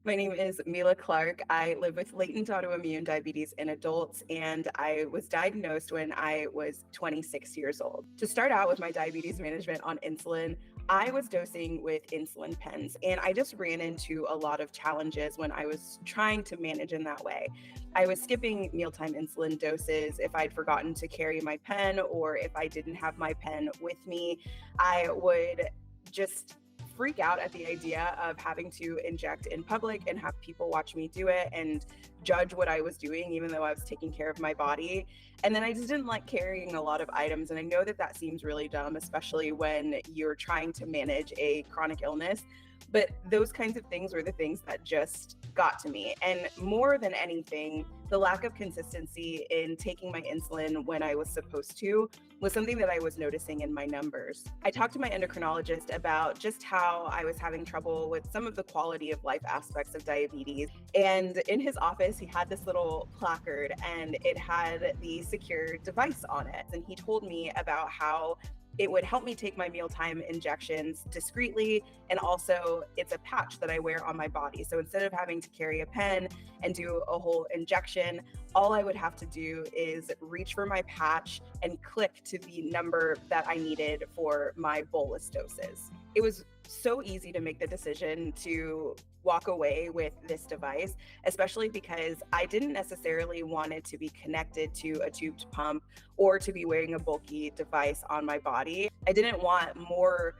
My name is Mila Clark. I live with latent autoimmune diabetes in adults, and I was diagnosed when I was 26 years old. To start out with my diabetes management on insulin, I was dosing with insulin pens, and I just ran into a lot of challenges when I was trying to manage in that way. I was skipping mealtime insulin doses if I'd forgotten to carry my pen or if I didn't have my pen with me. I would just freak out at the idea of having to inject in public and have people watch me do it and judge what I was doing, even though I was taking care of my body. And then I just didn't like carrying a lot of items. And I know that that seems really dumb, especially when you're trying to manage a chronic illness. But those kinds of things were the things that just got to me. And more than anything, the lack of consistency in taking my insulin when I was supposed to was something that I was noticing in my numbers. I talked to my endocrinologist about just how I was having trouble with some of the quality of life aspects of diabetes. And in his office, he had this little placard and it had the CeQur device on it. And he told me about how it would help me take my mealtime injections discreetly. And also, it's a patch that I wear on my body. So instead of having to carry a pen and do a whole injection, all I would have to do is reach for my patch and click to the number that I needed for my bolus doses. It was so easy to make the decision to walk away with this device, especially because I didn't necessarily want it to be connected to a tubed pump or to be wearing a bulky device on my body. I didn't want more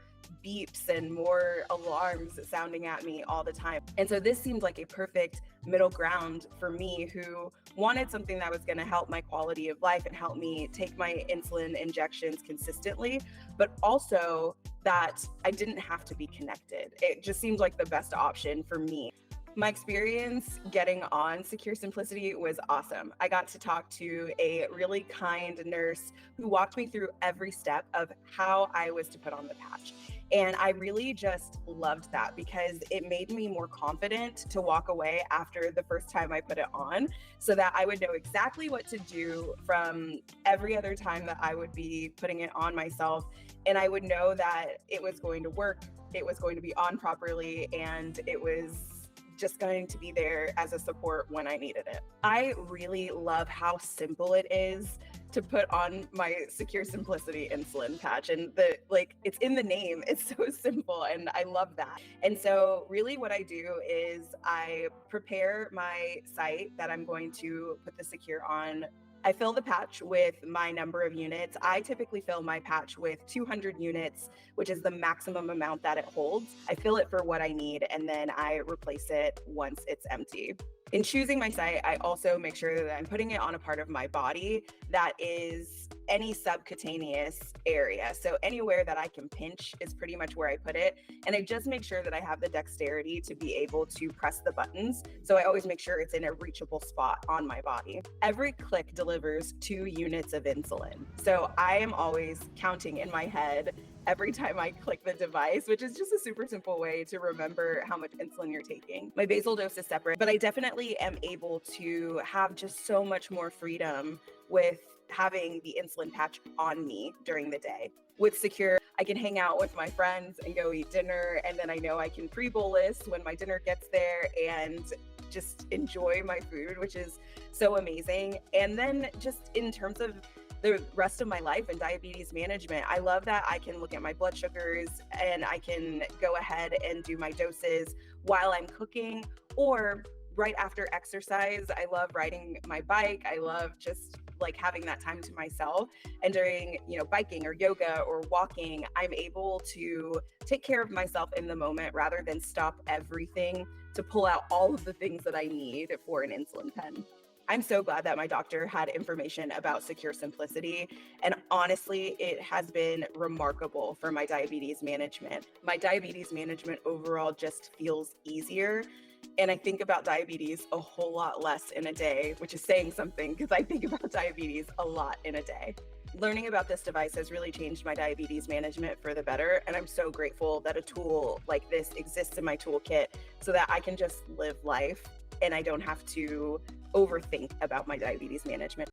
beeps and more alarms sounding at me all the time. And so this seemed like a perfect middle ground for me who wanted something that was going to help my quality of life and help me take my insulin injections consistently, but also that I didn't have to be connected. It just seemed like the best option for me. My experience getting on CeQur Simplicity was awesome. I got to talk to a really kind nurse who walked me through every step of how I was to put on the patch. And I really just loved that because it made me more confident to walk away after the first time I put it on so that I would know exactly what to do from every other time that I would be putting it on myself. And I would know that it was going to work, it was going to be on properly, and it was just going to be there as a support when I needed it. I really love how simple it is to put on my CeQur Simplicity Insulin Patch. And it's in the name, it's so simple, and I love that. And so really what I do is I prepare my site that I'm going to put the CeQur on. I fill the patch with my number of units. I typically fill my patch with 200 units, which is the maximum amount that it holds. I fill it for what I need, and then I replace it once it's empty. In choosing my site, I also make sure that I'm putting it on a part of my body that is any subcutaneous area. So anywhere that I can pinch is pretty much where I put it. And I just make sure that I have the dexterity to be able to press the buttons. So I always make sure it's in a reachable spot on my body. Every click delivers 2 units of insulin. So I am always counting in my head every time I click the device, which is just a super simple way to remember how much insulin you're taking. My basal dose is separate, but I definitely am able to have just so much more freedom with having the insulin patch on me during the day. With CeQur, I can hang out with my friends and go eat dinner, and then I know I can pre-bolus when my dinner gets there and just enjoy my food, which is so amazing. And then just in terms of the rest of my life and diabetes management, I love that I can look at my blood sugars and I can go ahead and do my doses while I'm cooking or right after exercise. I love riding my bike. I love just like having that time to myself. And during, biking or yoga or walking, I'm able to take care of myself in the moment rather than stop everything to pull out all of the things that I need for an insulin pen. I'm so glad that my doctor had information about CeQur Simplicity. And honestly, it has been remarkable for my diabetes management. My diabetes management overall just feels easier. And I think about diabetes a whole lot less in a day, which is saying something because I think about diabetes a lot in a day. Learning about this device has really changed my diabetes management for the better. And I'm so grateful that a tool like this exists in my toolkit so that I can just live life and I don't have to overthink about my diabetes management.